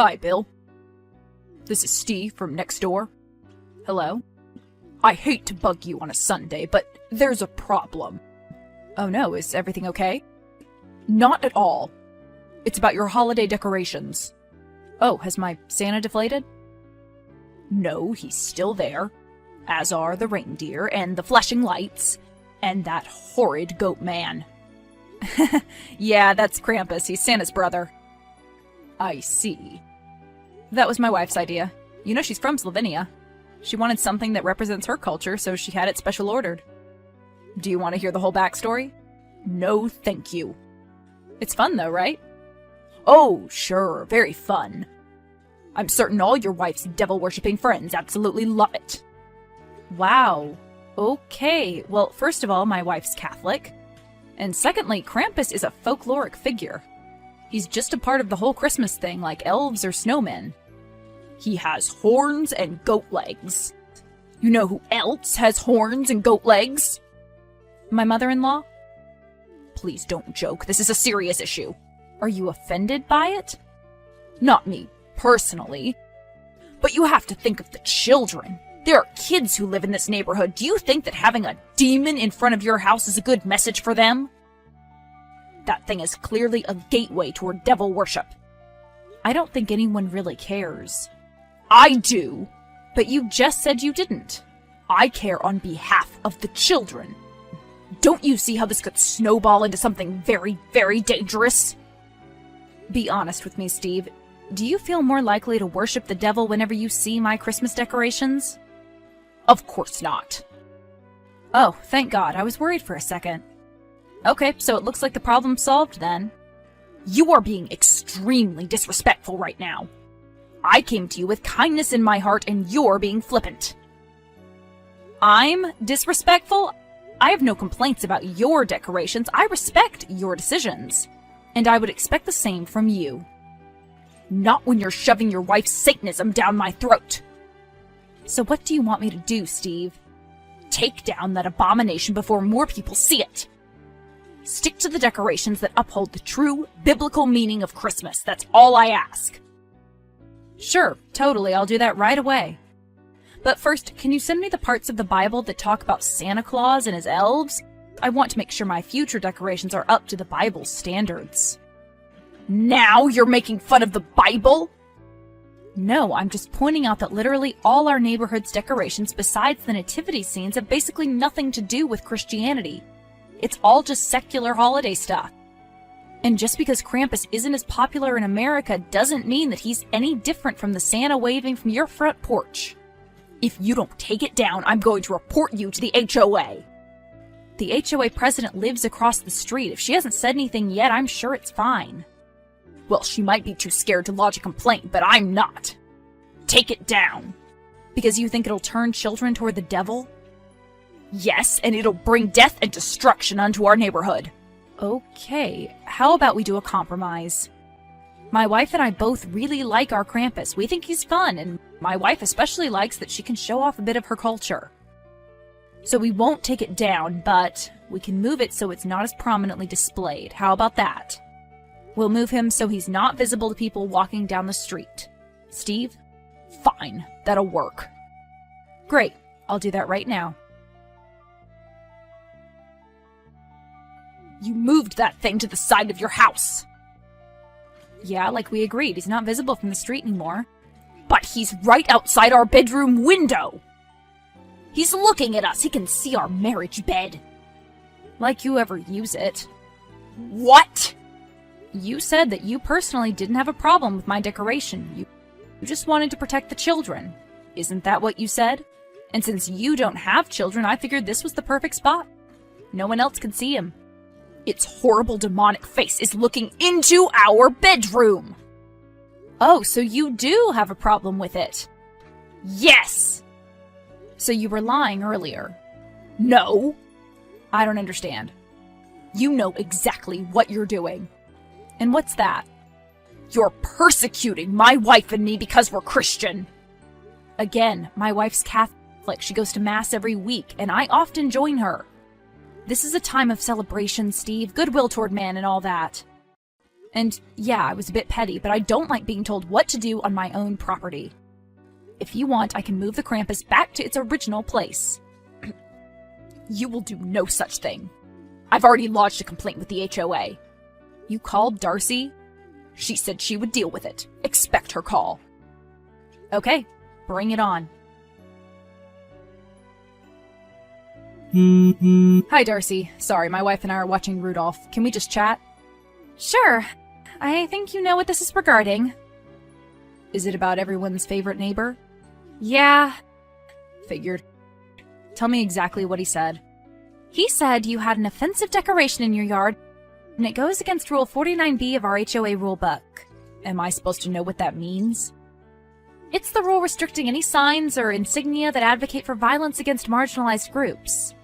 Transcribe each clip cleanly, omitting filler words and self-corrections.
Hi, Bill. This is Steve from next door. Hello? I hate to bug you on a Sunday, but there's a problem. Oh no, is everything okay? Not at all. It's about your holiday decorations. Oh, has my Santa deflated? No, he's still there. As are the reindeer, and the flashing lights, and that horrid goat man. Yeah, that's Krampus. He's Santa's brother. I see. That was my wife's idea. You know she's from Slovenia. She wanted something that represents her culture, so she had it special ordered. Do you want to hear the whole backstory? No, thank you. It's fun though, right? Oh, sure, very fun. I'm certain all your wife's devil-worshipping friends absolutely love it. Wow. Okay, well, first of all, my wife's Catholic. And secondly, Krampus is a folkloric figure. He's just a part of the whole Christmas thing, like elves or snowmen. He has horns and goat legs. You know who else has horns and goat legs? My mother-in-law? Please don't joke, this is a serious issue. Are you offended by it? Not me, personally. But you have to think of the children. There are kids who live in this neighborhood. Do you think that having a demon in front of your house is a good message for them? That thing is clearly a gateway toward devil worship. I don't think anyone really cares. I do. But you just said you didn't. I care on behalf of the children. Don't you see how this could snowball into something very, very dangerous? Be honest with me, Steve. Do you feel more likely to worship the devil whenever you see my Christmas decorations? Of course not. Oh, thank God. I was worried for a second. Okay, so it looks like the problem's solved then. You are being extremely disrespectful right now. I came to you with kindness in my heart and you're being flippant. I'm disrespectful? I have no complaints about your decorations. I respect your decisions. And I would expect the same from you. Not when you're shoving your wife's Satanism down my throat. So what do you want me to do, Steve? Take down that abomination before more people see it. Stick to the decorations that uphold the true biblical meaning of Christmas. That's all I ask. Sure, totally. I'll do that right away. But first, can you send me the parts of the Bible that talk about Santa Claus and his elves? I want to make sure my future decorations are up to the Bible's standards. Now you're making fun of the Bible? No, I'm just pointing out that literally all our neighborhood's decorations besides the nativity scenes have basically nothing to do with Christianity. It's all just secular holiday stuff. And just because Krampus isn't as popular in America doesn't mean that he's any different from the Santa waving from your front porch. If you don't take it down, I'm going to report you to the HOA. The HOA president lives across the street. If she hasn't said anything yet, I'm sure it's fine. Well, she might be too scared to lodge a complaint, but I'm not. Take it down. Because you think it'll turn children toward the devil? Yes, and it'll bring death and destruction unto our neighborhood. Okay, how about we do a compromise? My wife and I both really like our Krampus. We think he's fun, and my wife especially likes that she can show off a bit of her culture. So we won't take it down, but we can move it so it's not as prominently displayed. How about that? We'll move him so he's not visible to people walking down the street. Steve? Fine, that'll work. Great, I'll do that right now. You moved that thing to the side of your house. Yeah, like we agreed. He's not visible from the street anymore. But he's right outside our bedroom window. He's looking at us. He can see our marriage bed. Like you ever use it. What? You said that you personally didn't have a problem with my decoration. You just wanted to protect the children. Isn't that what you said? And since you don't have children, I figured this was the perfect spot. No one else could see him. Its horrible demonic face is looking into our bedroom. Oh, so you do have a problem with it? Yes! So you were lying earlier? No. I don't understand. You know exactly what you're doing. And what's that? You're persecuting my wife and me because we're Christian. Again, my wife's Catholic. She goes to Mass every week, and I often join her. This is a time of celebration, Steve, goodwill toward man and all that. And yeah, I was a bit petty, but I don't like being told what to do on my own property. If you want, I can move the Krampus back to its original place. You will do no such thing. I've already lodged a complaint with the HOA. You called Darcy? She said she would deal with it. Expect her call. Okay, bring it on. Hi, Darcy. Sorry, my wife and I are watching Rudolph. Can we just chat? Sure. I think you know what this is regarding. Is it about everyone's favorite neighbor? Yeah. Figured. Tell me exactly what he said. He said you had an offensive decoration in your yard, and it goes against Rule 49B of our HOA rulebook. Am I supposed to know what that means? It's the rule restricting any signs or insignia that advocate for violence against marginalized groups.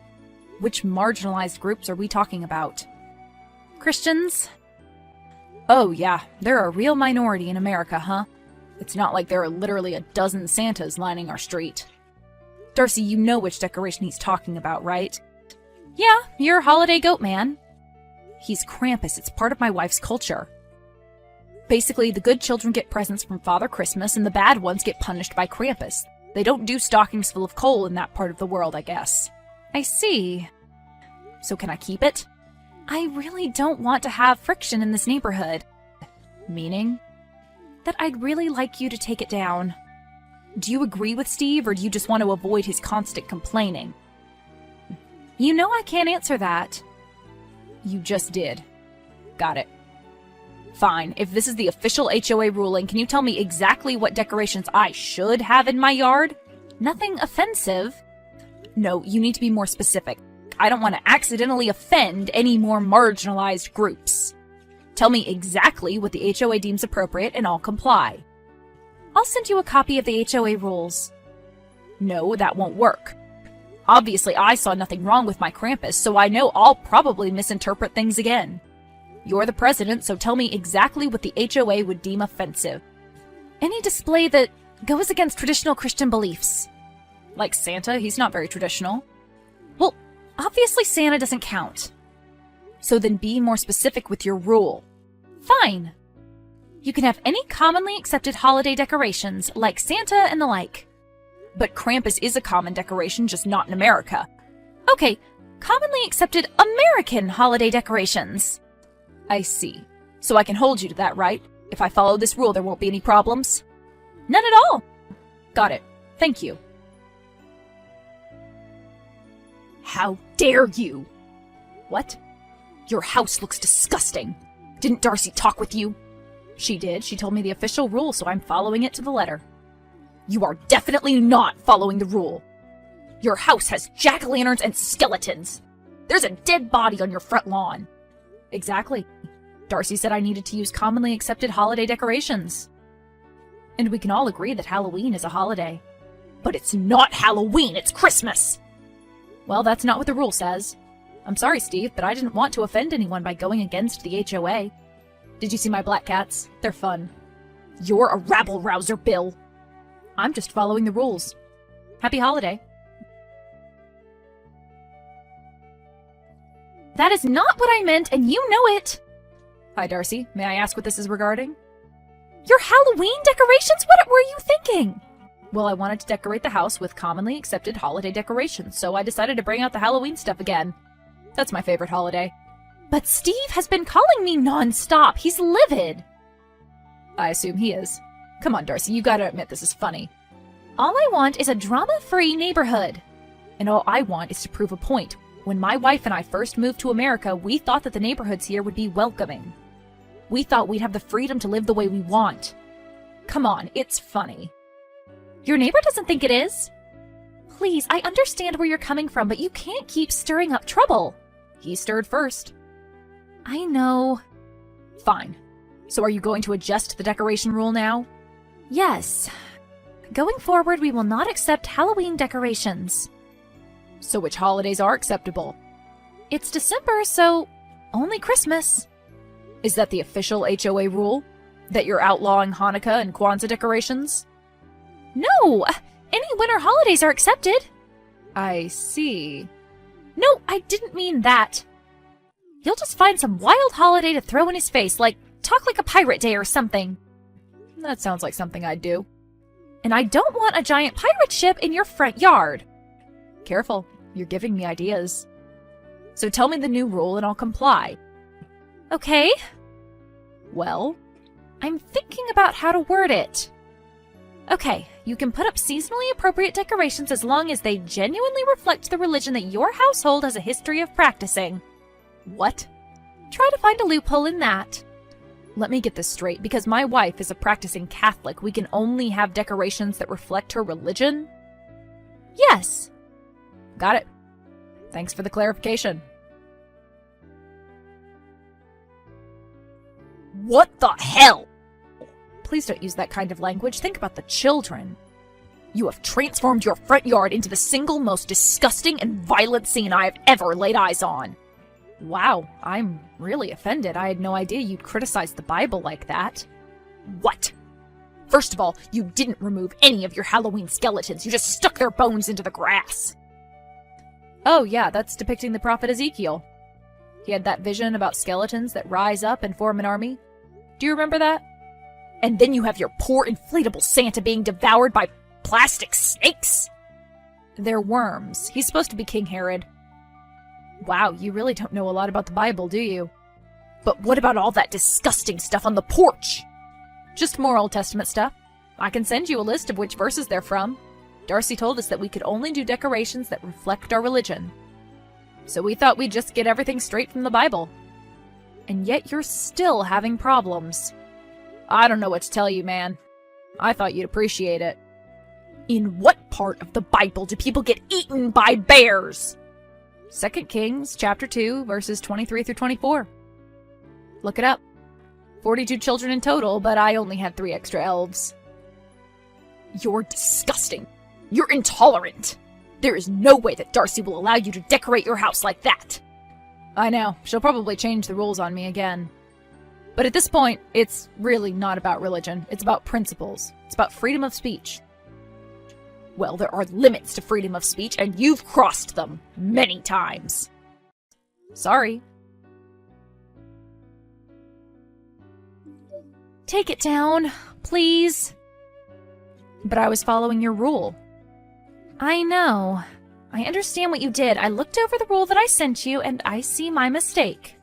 Which marginalized groups are we talking about? Christians? Oh yeah, they're a real minority in America, huh? It's not like there are literally a dozen Santas lining our street. Darcy, you know which decoration he's talking about, right? Yeah, your holiday goat man. He's Krampus, it's part of my wife's culture. Basically, the good children get presents from Father Christmas, and the bad ones get punished by Krampus. They don't do stockings full of coal in that part of the world, I guess. I see. So can I keep it? I really don't want to have friction in this neighborhood. Meaning? That I'd really like you to take it down. Do you agree with Steve, or do you just want to avoid his constant complaining? You know I can't answer that. You just did. Got it. Fine, if this is the official HOA ruling, can you tell me exactly what decorations I should have in my yard? Nothing offensive. No, you need to be more specific. I don't want to accidentally offend any more marginalized groups. Tell me exactly what the HOA deems appropriate and I'll comply. I'll send you a copy of the HOA rules. No, that won't work. Obviously, I saw nothing wrong with my Krampus, so I know I'll probably misinterpret things again. You're the president, so tell me exactly what the HOA would deem offensive. Any display that goes against traditional Christian beliefs. Like Santa, he's not very traditional. Well, obviously Santa doesn't count. So then be more specific with your rule. Fine. You can have any commonly accepted holiday decorations, like Santa and the like. But Krampus is a common decoration, just not in America. Okay, commonly accepted American holiday decorations. I see. So I can hold you to that, right? If I follow this rule, there won't be any problems? None at all. Got it. Thank you. How dare you? What? Your house looks disgusting. Didn't Darcy talk with you? She did. She told me the official rule, so I'm following it to the letter. You are definitely not following the rule. Your house has jack-o'-lanterns and skeletons. There's a dead body on your front lawn. Exactly. Darcy said I needed to use commonly accepted holiday decorations. And we can all agree that Halloween is a holiday. But it's not Halloween, it's Christmas! Well, that's not what the rule says. I'm sorry, Steve, but I didn't want to offend anyone by going against the HOA. Did you see my black cats? They're fun. You're a rabble-rouser, Bill. I'm just following the rules. Happy holiday. That is not what I meant, and you know it! Hi, Darcy. May I ask what this is regarding? Your Halloween decorations? What were you thinking? Well, I wanted to decorate the house with commonly accepted holiday decorations, so I decided to bring out the Halloween stuff again. That's my favorite holiday. But Steve has been calling me non-stop. He's livid. I assume he is. Come on, Darcy, you gotta admit this is funny. All I want is a drama-free neighborhood. And all I want is to prove a point. When my wife and I first moved to America, we thought that the neighborhoods here would be welcoming. We thought we'd have the freedom to live the way we want. Come on, it's funny. Your neighbor doesn't think it is. Please, I understand where you're coming from, but you can't keep stirring up trouble. He stirred first. I know. Fine. So are you going to adjust the decoration rule now? Yes. Going forward, we will not accept Halloween decorations. So which holidays are acceptable? It's December, so only Christmas. Is that the official HOA rule? That you're outlawing Hanukkah and Kwanzaa decorations? No! Any winter holidays are accepted. I see. No, I didn't mean that. He'll just find some wild holiday to throw in his face, like talk like a pirate day or something. That sounds like something I'd do. And I don't want a giant pirate ship in your front yard. Careful, you're giving me ideas. So tell me the new rule and I'll comply. Okay. Well? I'm thinking about how to word it. Okay, you can put up seasonally appropriate decorations as long as they genuinely reflect the religion that your household has a history of practicing. What? Try to find a loophole in that. Let me get this straight. Because my wife is a practicing Catholic, we can only have decorations that reflect her religion? Yes. Got it. Thanks for the clarification. What the hell? Please don't use that kind of language. Think about the children. You have transformed your front yard into the single most disgusting and violent scene I have ever laid eyes on. Wow, I'm really offended. I had no idea you'd criticize the Bible like that. What? First of all, you didn't remove any of your Halloween skeletons. You just stuck their bones into the grass. Oh yeah, that's depicting the prophet Ezekiel. He had that vision about skeletons that rise up and form an army. Do you remember that? And then you have your poor inflatable Santa being devoured by plastic snakes? They're worms. He's supposed to be King Herod. Wow, you really don't know a lot about the Bible, do you? But what about all that disgusting stuff on the porch? Just more Old Testament stuff. I can send you a list of which verses they're from. Darcy told us that we could only do decorations that reflect our religion. So we thought we'd just get everything straight from the Bible. And yet you're still having problems. I don't know what to tell you, man. I thought you'd appreciate it. In what part of the Bible do people get eaten by bears? 2 Kings chapter 2, verses 23 through 24. Look it up. 42 children in total, but I only had 3 extra elves. You're disgusting. You're intolerant. There is no way that Darcy will allow you to decorate your house like that. I know. She'll probably change the rules on me again. But at this point, it's really not about religion. It's about principles. It's about freedom of speech. Well, there are limits to freedom of speech, and you've crossed them many times. Sorry. Take it down, please. But I was following your rule. I know. I understand what you did. I looked over the rule that I sent you, and I see my mistake.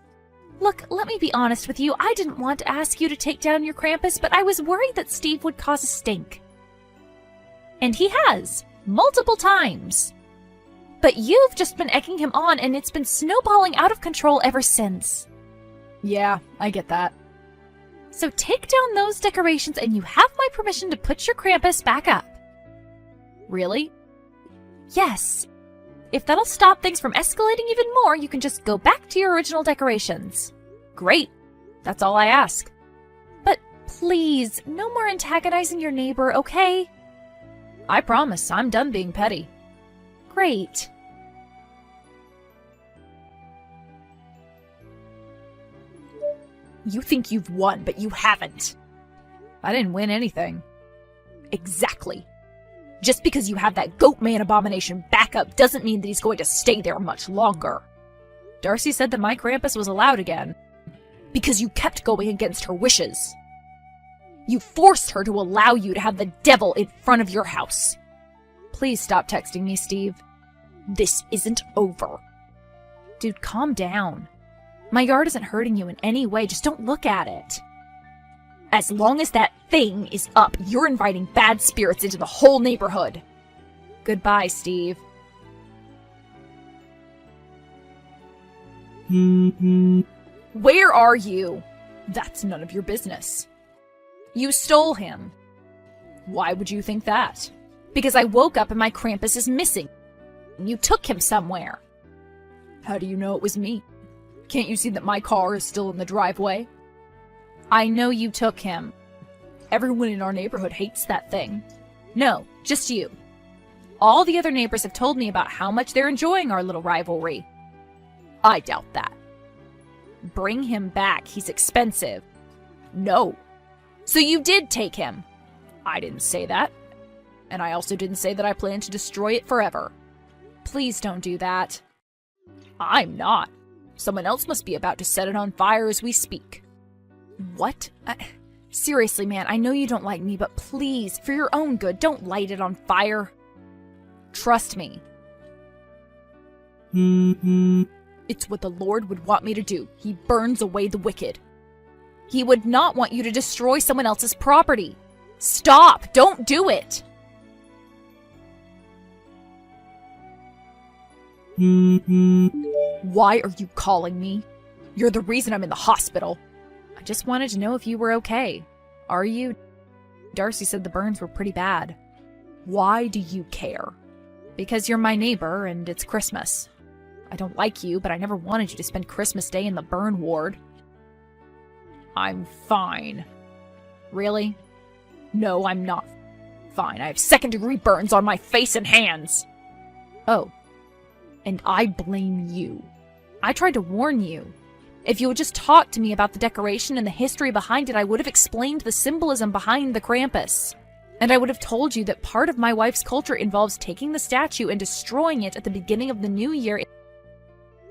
Look, let me be honest with you. I didn't want to ask you to take down your Krampus, but I was worried that Steve would cause a stink. And he has, multiple times. But you've just been egging him on, and it's been snowballing out of control ever since. Yeah, I get that. So take down those decorations, and you have my permission to put your Krampus back up. Really? Yes. If that'll stop things from escalating even more, you can just go back to your original decorations. Great. That's all I ask. But please, no more antagonizing your neighbor, okay? I promise, I'm done being petty. Great. You think you've won, but you haven't. I didn't win anything. Exactly. Just because you have that goat man abomination back up doesn't mean that he's going to stay there much longer. Darcy said that my Krampus was allowed again. Because you kept going against her wishes. You forced her to allow you to have the devil in front of your house. Please stop texting me, Steve. This isn't over. Dude, calm down. My yard isn't hurting you in any way, just don't look at it. As long as that thing is up, you're inviting bad spirits into the whole neighborhood. Goodbye, Steve. Where are you? That's none of your business. You stole him. Why would you think that? Because I woke up and my Krampus is missing. You took him somewhere. How do you know it was me? Can't you see that my car is still in the driveway? I know you took him. Everyone in our neighborhood hates that thing. No, just you. All the other neighbors have told me about how much they're enjoying our little rivalry. I doubt that. Bring him back. He's expensive. No. So you did take him. I didn't say that. And I also didn't say that I plan to destroy it forever. Please don't do that. I'm not. Someone else must be about to set it on fire as we speak. What? Seriously, man, I know you don't like me, but please, for your own good, don't light it on fire. Trust me. It's what the Lord would want me to do. He burns away the wicked. He would not want you to destroy someone else's property. Stop! Don't do it! Why are you calling me? You're the reason I'm in the hospital. I just wanted to know if you were okay. Are you? Darcy said the burns were pretty bad. Why do you care? Because you're my neighbor and it's Christmas. I don't like you, but I never wanted you to spend Christmas Day in the burn ward. I'm fine. Really? No, I'm not fine. I have second-degree burns on my face and hands. Oh. And I blame you. I tried to warn you. If you had just talked to me about the decoration and the history behind it, I would have explained the symbolism behind the Krampus. And I would have told you that part of my wife's culture involves taking the statue and destroying it at the beginning of the new year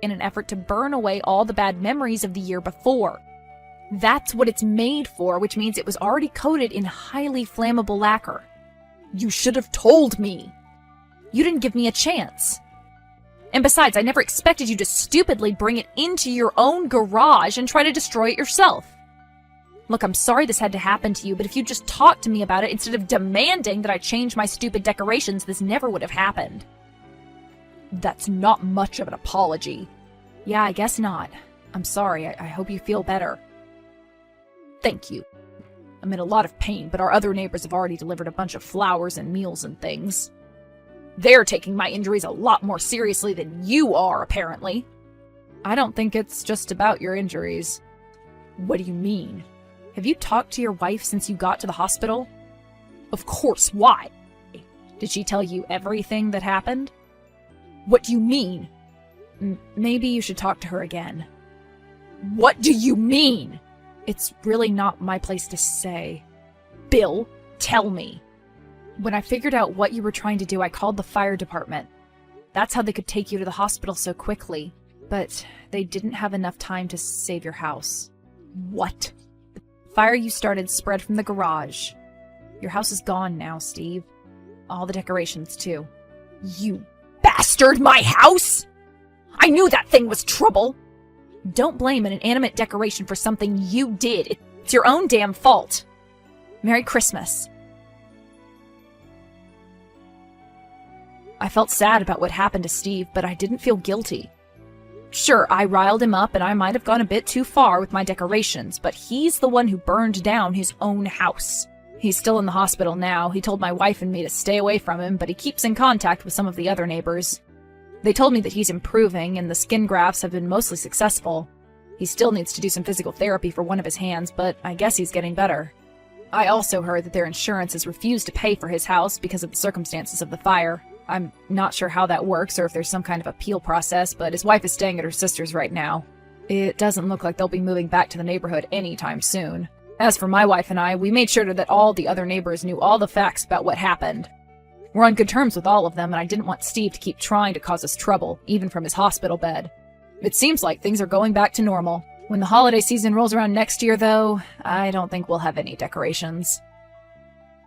in an effort to burn away all the bad memories of the year before. That's what it's made for, which means it was already coated in highly flammable lacquer. You should have told me. You didn't give me a chance. And besides, I never expected you to stupidly bring it into your own garage and try to destroy it yourself. Look, I'm sorry this had to happen to you, but if you just talked to me about it instead of demanding that I change my stupid decorations, this never would have happened. That's not much of an apology. Yeah, I guess not. I'm sorry. I hope you feel better. Thank you. I'm in a lot of pain, but our other neighbors have already delivered a bunch of flowers and meals and things. They're taking my injuries a lot more seriously than you are, apparently. I don't think it's just about your injuries. What do you mean? Have you talked to your wife since you got to the hospital? Of course, why? Did she tell you everything that happened? What do you mean? Maybe you should talk to her again. What do you mean? It's really not my place to say. Bill, tell me. When I figured out what you were trying to do, I called the fire department. That's how they could take you to the hospital so quickly. But they didn't have enough time to save your house. What? The fire you started spread from the garage. Your house is gone now, Steve. All the decorations, too. You bastard! My house? I knew that thing was trouble! Don't blame an inanimate decoration for something you did. It's your own damn fault. Merry Christmas. I felt sad about what happened to Steve, but I didn't feel guilty. Sure, I riled him up and I might have gone a bit too far with my decorations, but he's the one who burned down his own house. He's still in the hospital now. He told my wife and me to stay away from him, but he keeps in contact with some of the other neighbors. They told me that he's improving and the skin grafts have been mostly successful. He still needs to do some physical therapy for one of his hands, but I guess he's getting better. I also heard that their insurance has refused to pay for his house because of the circumstances of the fire. I'm not sure how that works or if there's some kind of appeal process, but his wife is staying at her sister's right now. It doesn't look like they'll be moving back to the neighborhood anytime soon. As for my wife and I, we made sure that all the other neighbors knew all the facts about what happened. We're on good terms with all of them, and I didn't want Steve to keep trying to cause us trouble, even from his hospital bed. It seems like things are going back to normal. When the holiday season rolls around next year, though, I don't think we'll have any decorations.